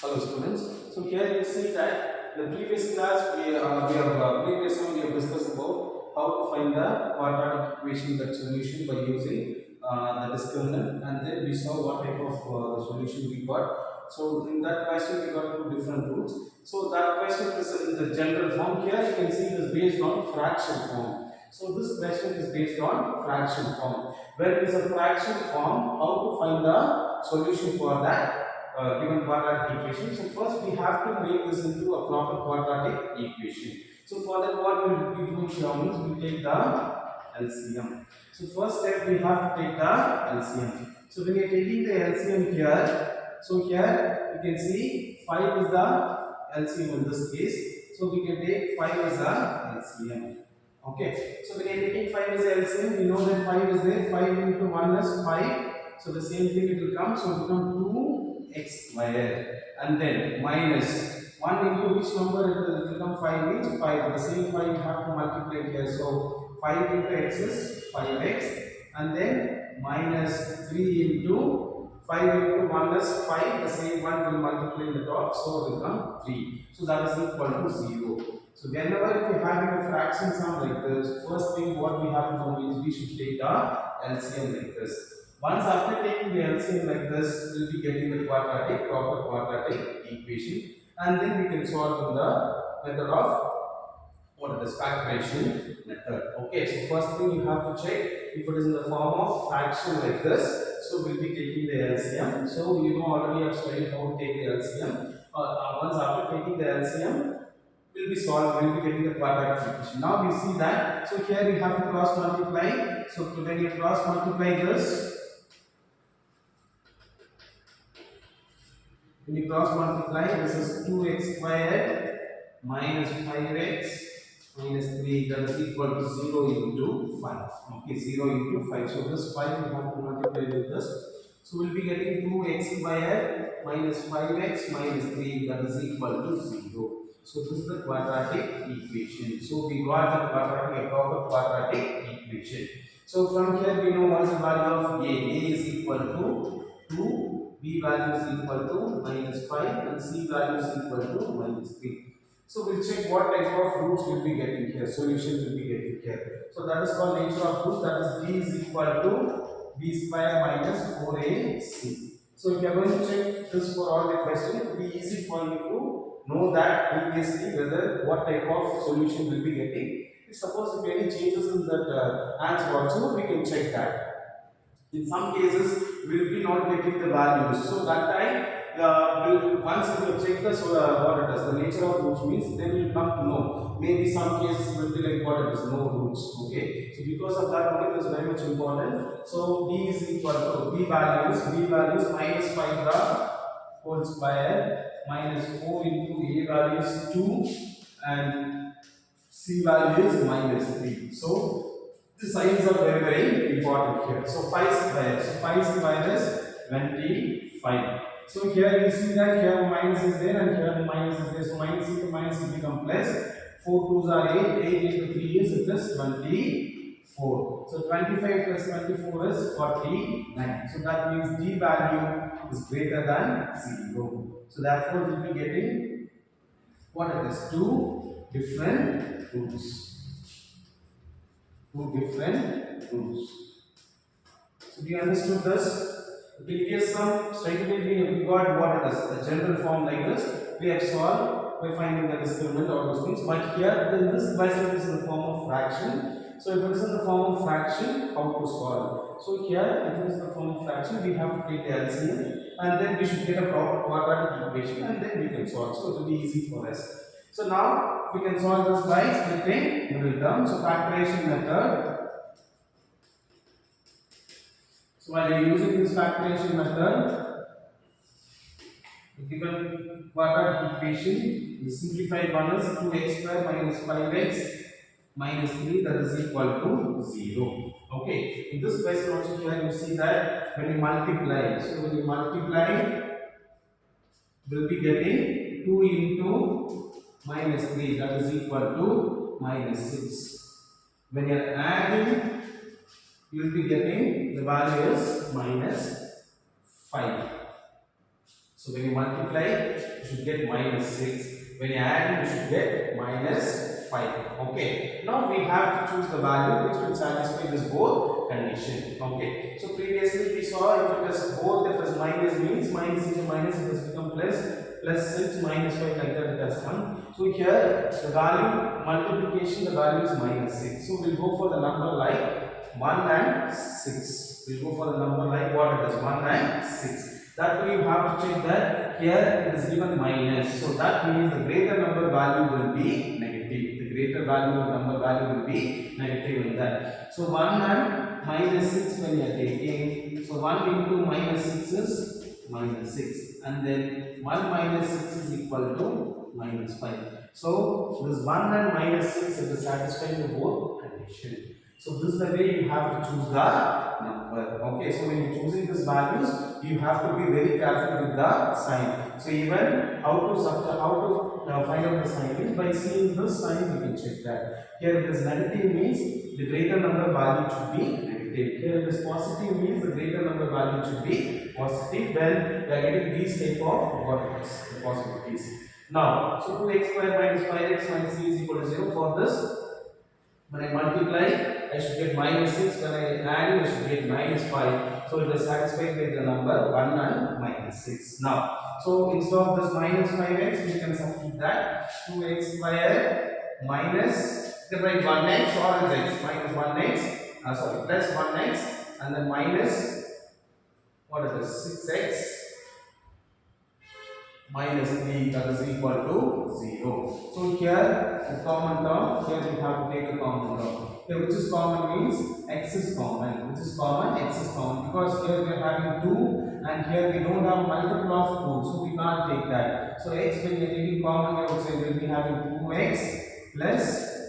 Hello students. So here you see that in the previous class we have discussed about how to find the quadratic equation that solution by using the discriminant, and then we saw what type of the solution we got. So in that question we got two different roots. So that question is in the general form. Here you can see it is based on fraction form. So this question is based on fraction form. Where it is a fraction form, how to find the solution for that given quadratic equation. So first we have to make this into a proper quadratic equation. So for that, what we will be doing here means we take the LCM. So first step we have to take the LCM. So when you are taking the LCM here, so here you can see 5 is the LCM in this case. So we can take 5 as the LCM. Okay. So when you are taking 5 as the LCM, we know that 5 is there. 5 into 1 is 5. So the same thing it will come. So it will become 2x squared, and then minus 1 into which number it will become 5 is 5. The same 5 you have to multiply here. So 5 into x is 5x, and then minus 3 into 5 into 1 is 5. The same one will multiply in the top, so it will become 3. So that is equal to 0. So whenever if you have a fraction sum like this, first thing what we have to do is we should take the LCM like this. Once after taking the LCM like this, we will be getting the proper quadratic equation, and then we can solve in the method of what is factorization method. Okay, so first thing you have to check if it is in the form of fraction like this. So we'll be taking the LCM. So you know already I've studied how to take the LCM. Once after taking the LCM, will be solved, we will be getting the quadratic equation. Now we see that, so here we have to cross multiply. So when you cross multiply this, when you cross multiply, this is 2x squared minus 5x minus 3, that is equal to 0 into 5. Okay, 0 into 5. So this 5 we have to multiply with this. So we'll be getting 2x squared minus 5x minus 3, that is equal to 0. So this is the quadratic equation. So we got the proper quadratic equation. So from here we know what is the value of a. A is equal to 2, b value is equal to minus 5, and c value is equal to minus 3. So we'll check what type of roots we'll be getting here. Solution will be getting here. So that is called nature of roots. That is d is equal to b square minus 4ac. So if you are going to check this for all the questions, it will be easy for you to know that previously whether what type of solution will be getting. If suppose if any changes in that answer also, we can check that. In some cases, we will be not getting the values. So that time, once we will check this what it is, the nature of roots means, then we will come to know. Maybe some cases will be like what it is, no roots. Okay. So because of that, only it is very much important. So d is equal to b values minus 5 the whole square minus 4 into a value is 2 and c value is minus 3. So the signs are very important here. So 5 square. So 5 square is 25. So here you see that here minus is there and here minus is there. So minus into minus will become plus. 4 2s are 8. 8 into 3 is plus 24. So 25 plus 24 is 49. So that means d value is greater than 0. So therefore we will be getting what it is, two different roots. So we understood this. The previous sum, straight away we got what it is, the general form like this. We have solved by finding the discriminant, all those things. But here, in this question is in the form of fraction. So if it is in the form of fraction, how to solve? So here, if it is in the form of fraction, we have to take the LCM, and then we should get a proper quadratic equation, and then we can solve. So it will be easy for us. So now we can solve this by splitting middle term. So factorization method. So while you are using this factorization method, the given quadratic equation, the simplified one is 2x square minus 5x minus 3, that is equal to 0. Okay. In this question also here you see that when you multiply, so when you multiply, we will be getting 2 into minus 3, that is equal to minus 6. When you are adding, you will be getting the value is minus 5. So when you multiply, you should get minus 6. When you add, you should get minus 5. Okay. Now we have to choose the value which will satisfy this both condition. Okay. So previously we saw if it is both, it is minus means minus into minus, it has become plus. Plus 6 minus 5, like that it has come. So here the value multiplication, the value is minus 6. So we'll go for the number like 1 and 6. We'll go for the number like what it is, 1 and 6. That way you have to check that here it is given minus. So that means the greater number value will be negative. The greater value of number value will be negative in that. So 1 and minus 6 when you are taking. So 1 into minus 6 is minus 6. And then 1 minus 6 is equal to minus 5. So this 1 and minus 6 is satisfying the both condition. So this is the way you have to choose the number. Okay, so when you're choosing these values, you have to be very careful with the sign. So even how to find out the sign is by seeing this sign you can check that. Here it is negative means the greater number value should be negative. Here it is positive means the greater number value should be positive. When we are getting these type of the possibilities. Now, so 2x square minus 5x minus c is equal to 0. For this, when I multiply, I should get minus 6. When I add, I should get minus 5. So it is satisfied with the number 1 and minus 6. Now, so instead of this minus 5x, we can substitute that 2x square minus, you can write 1x or x minus 1x, plus 1x and then minus, what is this, 6x minus 3, that is equal to 0. So here the common term, here we have to take a common term. Here which is common means x is common. Which is common? X is common. Because here we are having 2 and here we don't have multiple of 2. So we can't take that. So x when we are taking common, I would say we will be having 2x plus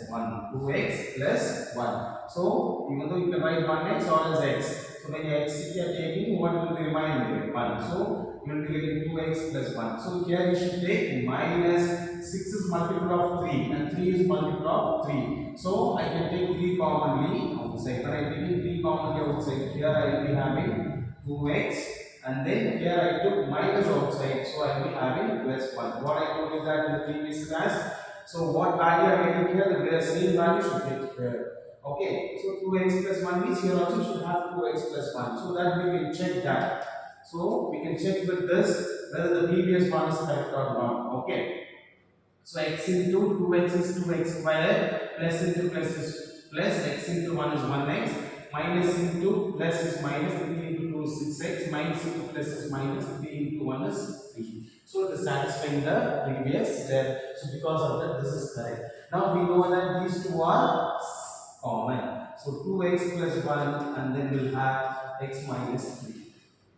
1. 2x plus 1. So even though you can write 1x or as x. So when x you are taking, what will be remaining? 1. So you will be getting 2x plus 1. So here you should take minus 6 is multiple of 3 and 3 is multiple of 3. So I can take 3 commonly outside. When I am taking 3 commonly outside, here I will be having 2x and then here I took minus outside. So I will be having plus 1. What I told you that in the previous class. So what value I am getting here, the same value should get here. Okay, so 2x plus 1 means here also should have 2x plus 1. So that we can check that. So we can check with this whether the previous one is correct or not. Okay. So x into 2x is 2x square, plus into plus is plus, x into 1 is 1x, minus into plus is minus, 3 into 2 is 6x, minus into plus is minus, 3 into 1 is 3. So it is satisfying the previous step. So because of that, this is correct. Now we know that these two are common. So 2x plus 1 and then we'll have x minus 3.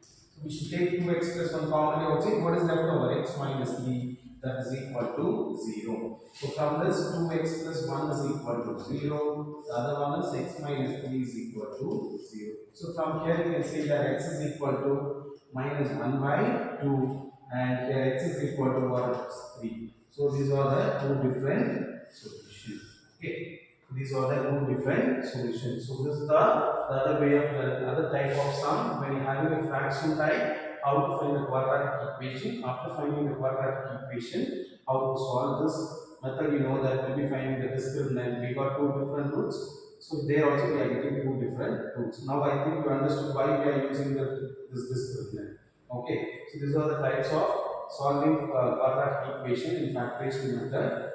So we should take 2x plus 1 commonly outside. What is left over? X minus 3, that is equal to 0. So from this 2x plus 1 is equal to 0. The other one is x minus 3 is equal to 0. So from here you can see that x is equal to minus 1 by 2 and here x is equal to what? 3. So these are the two different solutions. Okay. These are the two different solutions. So this is the other way of the other type of sum when you are having a fraction type, how to find the quadratic equation. After finding the quadratic equation, how to solve this method, you know that we'll be finding the discriminant. We got two different roots. So there also we are getting two different roots. Now I think you understood why we are using this discriminant. Okay. So these are the types of solving quadratic equation in factorization method.